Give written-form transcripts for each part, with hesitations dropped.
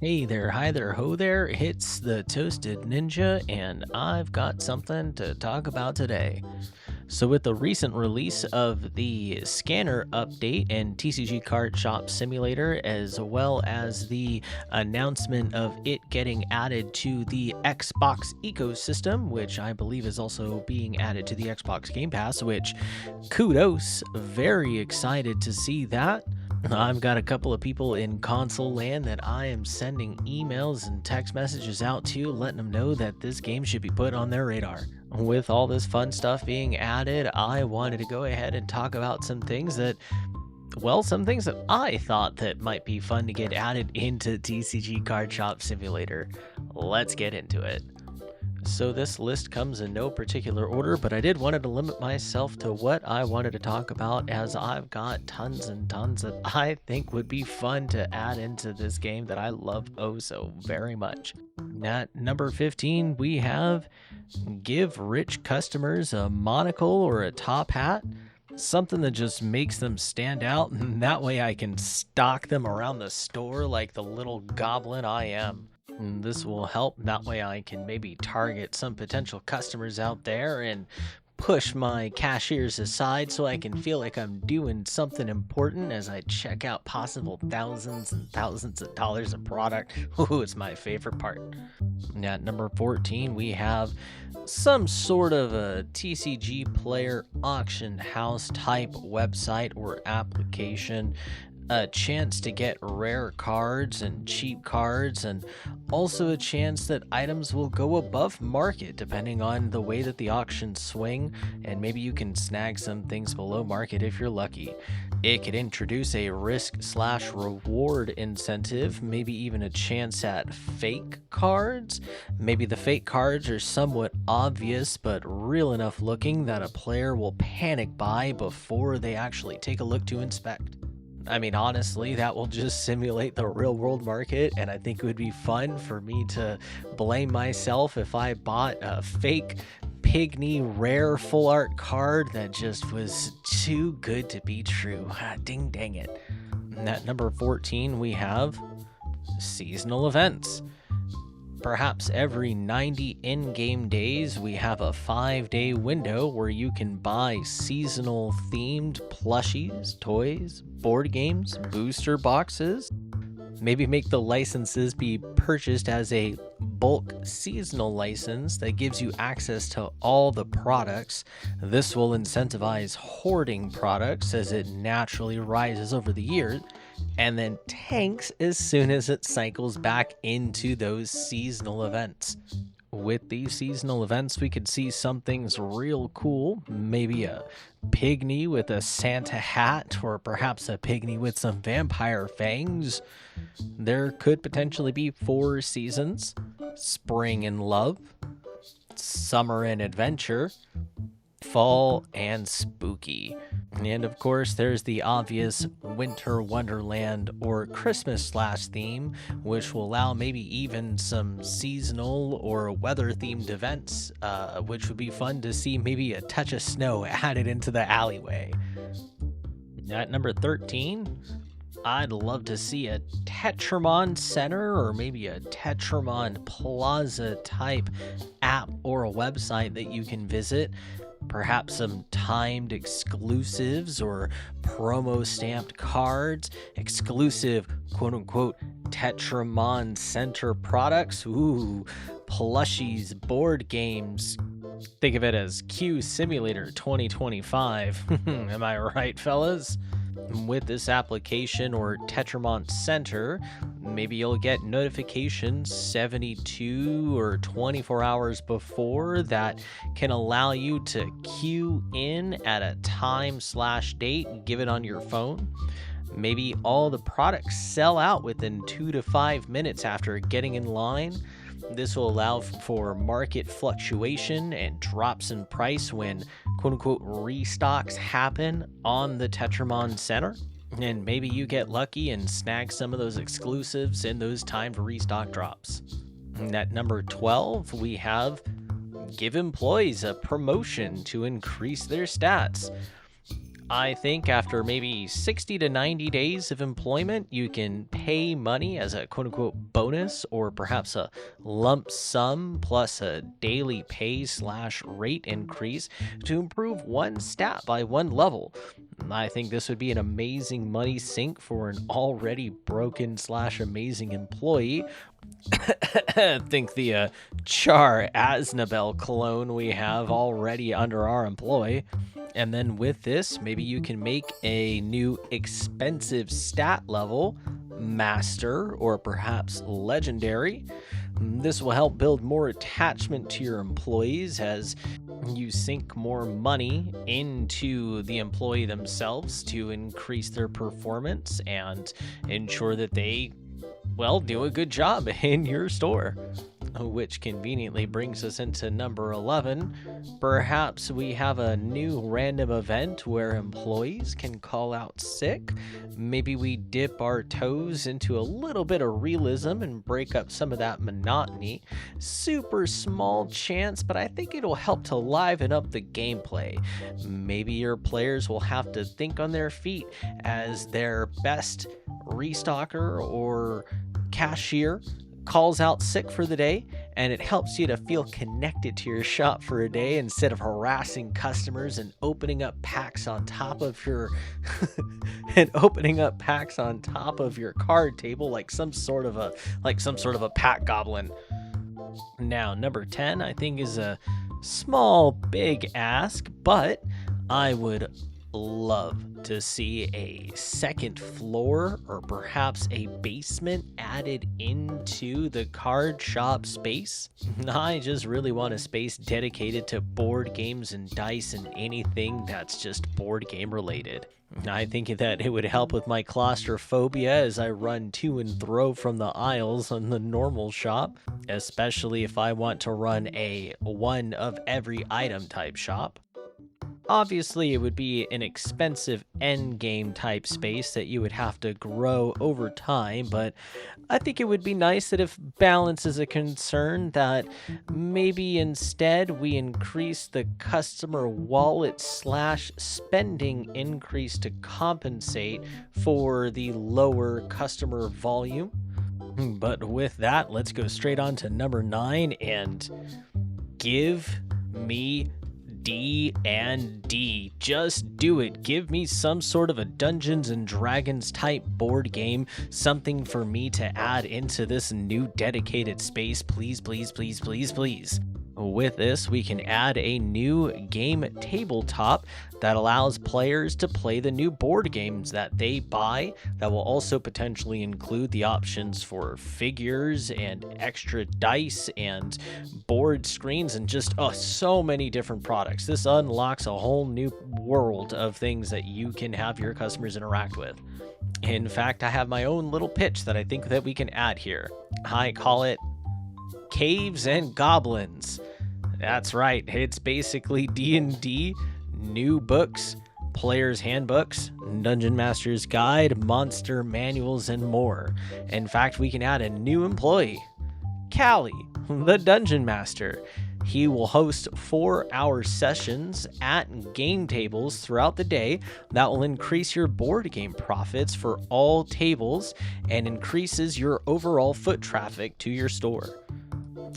Hey there, hi there, ho there. It's the Toasted Ninja, and I've got something to talk about today. So, with the recent release of the scanner update and TCG Card Shop Simulator, as well as the announcement of it getting added to the Xbox ecosystem, which I believe is also being added to the Xbox Game Pass, which kudos, very excited to see that. I've got a couple of people in console land that I am sending emails and text messages out to, letting them know that this game should be put on their radar. With all this fun stuff being added, I wanted to go ahead and talk about some things that I thought that might be fun to get added into TCG Card Shop Simulator. Let's get into it. So this list comes in no particular order, but I did wanted to limit myself to what I wanted to talk about, as I've got tons and tons that I think would be fun to add into this game that I love oh so very much. At number 15, we have give rich customers a monocle or a top hat, something that just makes them stand out, and that way I can stalk them around the store like the little goblin I am. And this will help. That way I can maybe target some potential customers out there and push my cashiers aside so I can feel like I'm doing something important as I check out possible thousands and thousands of dollars of product. Ooh, it's my favorite part. At number 14, we have some sort of a TCG player auction house type website or application, a chance to get rare cards and cheap cards, and also a chance that items will go above market depending on the way that the auctions swing, and maybe you can snag some things below market if you're lucky. It could introduce a risk/reward incentive, maybe even a chance at fake cards. Maybe the fake cards are somewhat obvious but real enough looking that a player will panic buy before they actually take a look to inspect. I mean, honestly, that will just simulate the real world market, and I think it would be fun for me to blame myself if I bought a fake pygmy rare full art card that just was too good to be true. Ding dang it. And at number 14, we have seasonal events. Perhaps every 90 in-game days, we have a 5-day window where you can buy seasonal themed plushies, toys, board games, booster boxes. Maybe make the licenses be purchased as a bulk seasonal license that gives you access to all the products. This will incentivize hoarding products as it naturally rises over the years, and then tanks as soon as it cycles back into those seasonal events. With these seasonal events, we could see some things real cool. Maybe a pygmy with a Santa hat, or perhaps a pygmy with some vampire fangs. There could potentially be 4 seasons: spring and love, summer and adventure, fall and spooky. And of course, there's the obvious winter wonderland or Christmas/theme, which will allow maybe even some seasonal or weather themed events, which would be fun to see maybe a touch of snow added into the alleyway. At number 13, I'd love to see a Tetramon Center or maybe a Tetramon Plaza type app or a website that you can visit. Perhaps some timed exclusives or promo stamped cards, exclusive quote unquote Tetramon Center products, ooh, plushies, board games. Think of it as Q Simulator 2025. Am I right, fellas? With this application or Tetramon Center, maybe you'll get notifications 72 or 24 hours before that can allow you to queue in at a time/date given on your phone. Maybe all the products sell out within 2 to 5 minutes after getting in line. This will allow for market fluctuation and drops in price when quote-unquote restocks happen on the Tetramon Center. And maybe you get lucky and snag some of those exclusives in those timed restock drops. And at number 12, we have give employees a promotion to increase their stats. I think after maybe 60 to 90 days of employment, you can pay money as a quote-unquote bonus, or perhaps a lump sum plus a daily pay/rate increase to improve one stat by one level. I think this would be an amazing money sink for an already broken/amazing employee. Think the Char Aznabel clone we have already under our employ. And then with this, maybe you can make a new expensive stat level, master, or perhaps legendary. This will help build more attachment to your employees as you sink more money into the employee themselves to increase their performance and ensure that they, well, do a good job in your store. Which conveniently brings us into number 11. Perhaps we have a new random event where employees can call out sick. Maybe we dip our toes into a little bit of realism and break up some of that monotony. Super small chance, but I think it'll help to liven up the gameplay. Maybe your players will have to think on their feet as their best restocker or cashier calls out sick for the day, and it helps you to feel connected to your shop for a day instead of harassing customers and opening up packs on top of your card table like some sort of a pack goblin. Now, number 10 I think is a small big ask, but I would love to see a second floor or perhaps a basement added into the card shop space. I just really want a space dedicated to board games and dice and anything that's just board game related. I think that it would help with my claustrophobia as I run to and fro from the aisles on the normal shop, especially if I want to run a one of every item type shop. Obviously, it would be an expensive end game type space that you would have to grow over time, but I think it would be nice that if balance is a concern, that maybe instead we increase the customer wallet/spending increase to compensate for the lower customer volume. But with that, let's go straight on to number 9 and give me D&D. Just do it. Give me some sort of a Dungeons and Dragons type board game, something for me to add into this new dedicated space. Please, please, please, please, please. With this, we can add a new game tabletop that allows players to play the new board games that they buy. That will also potentially include the options for figures and extra dice and board screens and just so many different products. This unlocks a whole new world of things that you can have your customers interact with. In fact, I have my own little pitch that I think that we can add here. I call it Caves and Goblins. That's right, it's basically D&D, new books, players' handbooks, Dungeon Master's Guide, monster manuals, and more. In fact, we can add a new employee, Callie, the Dungeon Master. He will host 4-hour sessions at game tables throughout the day that will increase your board game profits for all tables and increases your overall foot traffic to your store.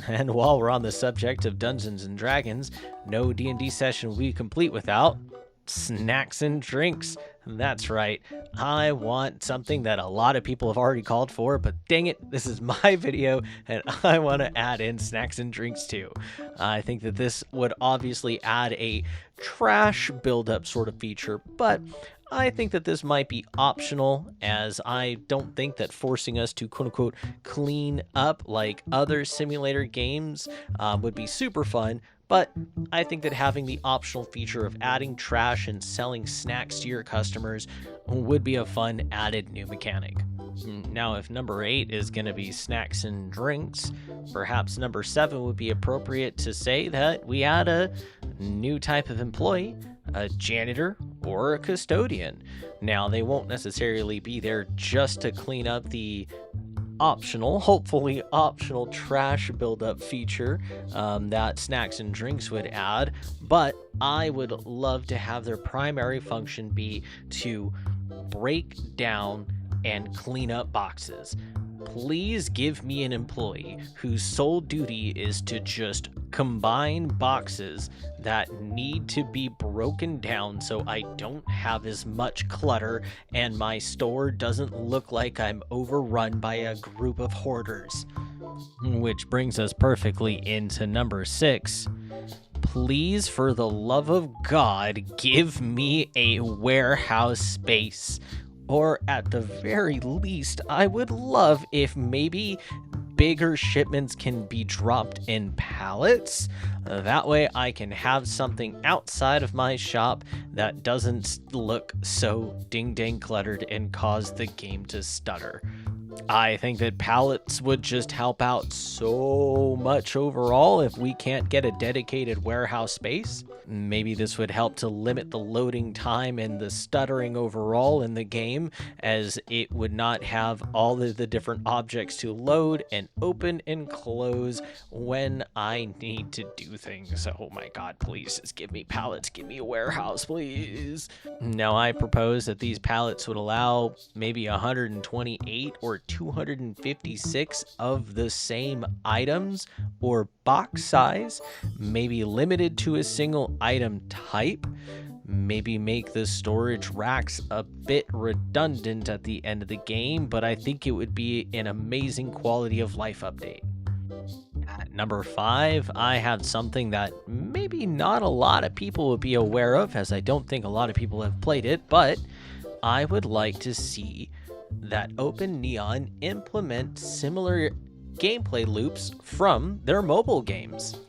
And while we're on the subject of Dungeons and Dragons, no D&D session will be complete without snacks and drinks. That's right, I want something that a lot of people have already called for, but dang it, this is my video and I want to add in snacks and drinks too. I think that this would obviously add a trash buildup sort of feature, but I think that this might be optional, as I don't think that forcing us to quote-unquote clean up like other simulator games would be super fun, but I think that having the optional feature of adding trash and selling snacks to your customers would be a fun added new mechanic. Now, if number 8 is going to be snacks and drinks, perhaps number 7 would be appropriate to say that we add a new type of employee, a janitor or a custodian. Now, they won't necessarily be there just to clean up the hopefully optional trash buildup feature that snacks and drinks would add, but I would love to have their primary function be to break down and clean up boxes. Please give me an employee whose sole duty is to just combine boxes that need to be broken down so I don't have as much clutter and my store doesn't look like I'm overrun by a group of hoarders. Which brings us perfectly into number 6. Please, for the love of God, give me a warehouse space. Or at the very least, I would love if maybe bigger shipments can be dropped in pallets. That way I can have something outside of my shop that doesn't look so ding cluttered and cause the game to stutter. I think that pallets would just help out so much overall if we can't get a dedicated warehouse space. Maybe this would help to limit the loading time and the stuttering overall in the game, as it would not have all of the different objects to load and open and close when I need to do things. Oh my god, please just give me pallets, give me a warehouse, please. Now I propose that these pallets would allow maybe 128 or 256 of the same items or box size, maybe limited to a single item type. Maybe make the storage racks a bit redundant at the end of the game, but I think it would be an amazing quality of life update. At number 5, I have something that maybe not a lot of people would be aware of, as I don't think a lot of people have played it, but I would like to see that OPNeon implement similar gameplay loops from their mobile games.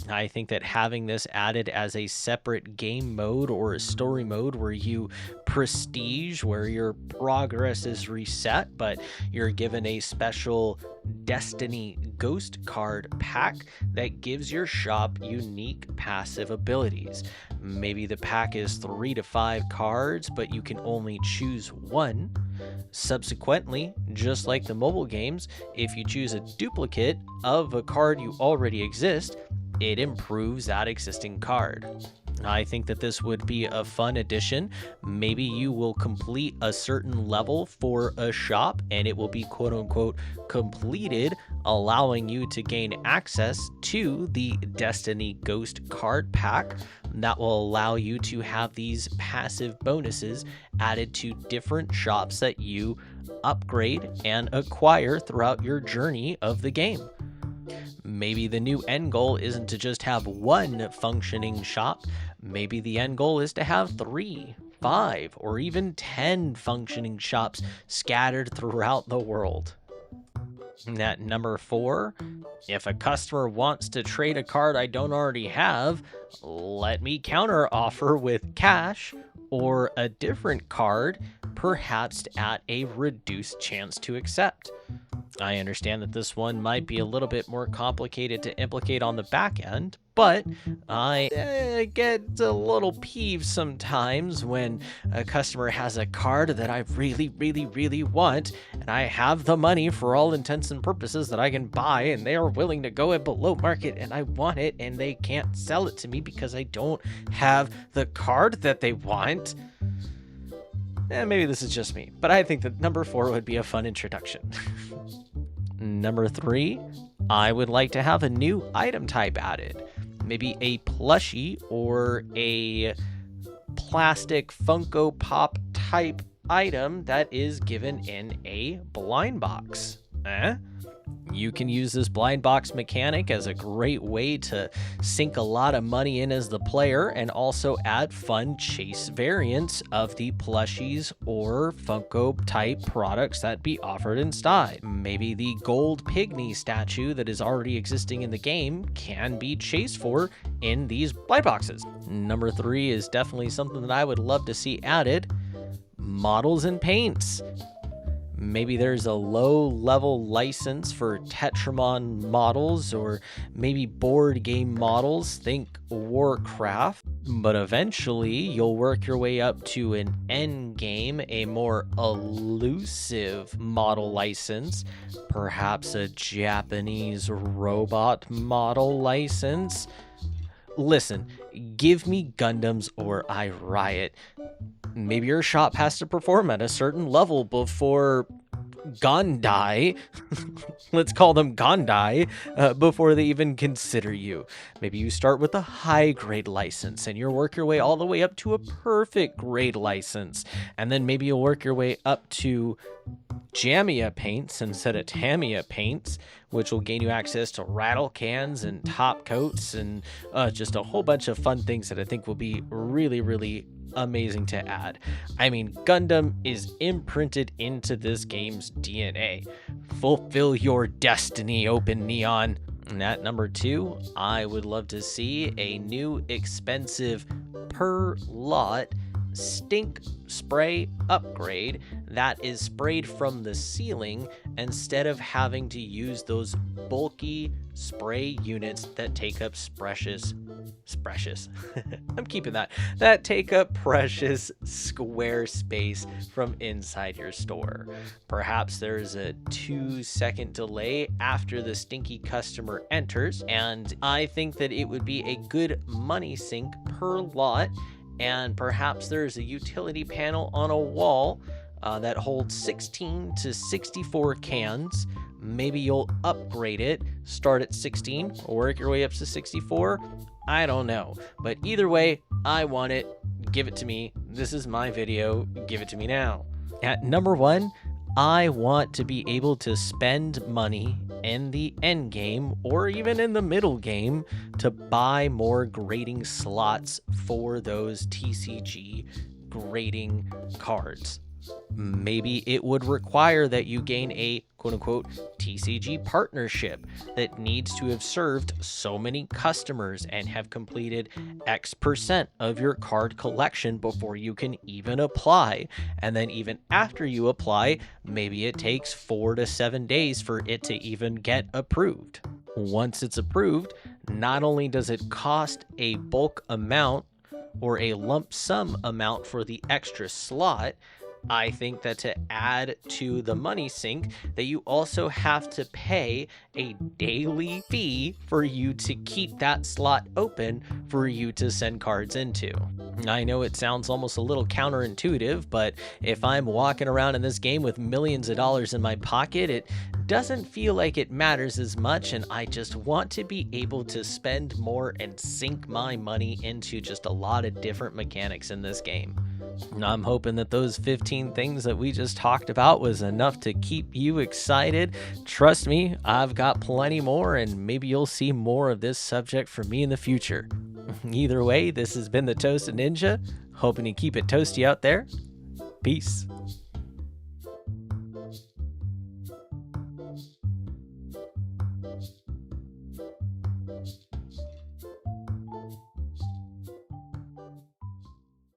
I think that having this added as a separate game mode or a story mode where you prestige, where your progress is reset, but you're given a special Destiny Ghost card pack that gives your shop unique passive abilities. Maybe the pack is 3 to 5 cards, but you can only choose one. Subsequently, just like the mobile games, if you choose a duplicate of a card you already exist, it improves that existing card. I think that this would be a fun addition. Maybe you will complete a certain level for a shop and it will be quote unquote completed, allowing you to gain access to the Destiny Ghost card pack that will allow you to have these passive bonuses added to different shops that you upgrade and acquire throughout your journey of the game. Maybe the new end goal isn't to just have one functioning shop. Maybe the end goal is to have 3, 5, or even 10 functioning shops scattered throughout the world. At number 4, if a customer wants to trade a card I don't already have, let me counter offer with cash or a different card, perhaps at a reduced chance to accept. I understand that this one might be a little bit more complicated to implicate on the back end, but I get a little peeved sometimes when a customer has a card that I really want, and I have the money for all intents and purposes that I can buy, and they are willing to go at below market, and I want it, and they can't sell it to me because I don't have the card that they want. Maybe this is just me, but I think that number 4 would be a fun introduction. Number 3, I would like to have a new item type added. Maybe a plushie or a plastic Funko Pop type item that is given in a blind box. You can use this blind box mechanic as a great way to sink a lot of money in as the player and also add fun chase variants of the plushies or Funko type products that be offered inside. Maybe the gold pygmy statue that is already existing in the game can be chased for in these blind boxes. Number 3 is definitely something that I would love to see added. Models and paints. Maybe there's a low-level license for Tetramon models or maybe board game models, think Warcraft, but eventually you'll work your way up to an end game, a more elusive model license, perhaps a Japanese robot model license. Listen, give me Gundams or I riot. Maybe your shop has to perform at a certain level before Gandai, let's call them Gandai, before they even consider you. Maybe you start with a high grade license and you work your way all the way up to a perfect grade license. And then maybe you'll work your way up to Jamia paints instead of Tamiya paints, which will gain you access to rattle cans and top coats and just a whole bunch of fun things that I think will be really, really amazing to add. I mean, Gundam is imprinted into this game's DNA. Fulfill your destiny, OPNeon. And at number 2, I would love to see a new expensive per lot stink spray upgrade that is sprayed from the ceiling instead of having to use those bulky spray units that take up precious I'm keeping that take up precious square space from inside your store. Perhaps there's a 2-second delay after the stinky customer enters, and I think that it would be a good money sink per lot. And perhaps there's a utility panel on a wall that holds 16 to 64 cans. Maybe you'll upgrade it, start at 16, or work your way up to 64. I don't know. But either way, I want it. Give it to me. This is my video. Give it to me now. At number 1, I want to be able to spend money in the end game or even in the middle game to buy more grading slots for those TCG grading cards. Maybe it would require that you gain a quote-unquote TCG partnership that needs to have served so many customers and have completed X% of your card collection before you can even apply. And then even after you apply, maybe it takes 4 to 7 days for it to even get approved. Once it's approved, not only does it cost a bulk amount or a lump sum amount for the extra slot, I think that to add to the money sink, that you also have to pay a daily fee for you to keep that slot open for you to send cards into. I know it sounds almost a little counterintuitive, but if I'm walking around in this game with millions of dollars in my pocket, it doesn't feel like it matters as much, and I just want to be able to spend more and sink my money into just a lot of different mechanics in this game. I'm hoping that those 15 things that we just talked about was enough to keep you excited. Trust me, I've got plenty more, and maybe you'll see more of this subject from me in the future. Either way, this has been the Toasted Ninja, hoping to keep it toasty out there. Peace.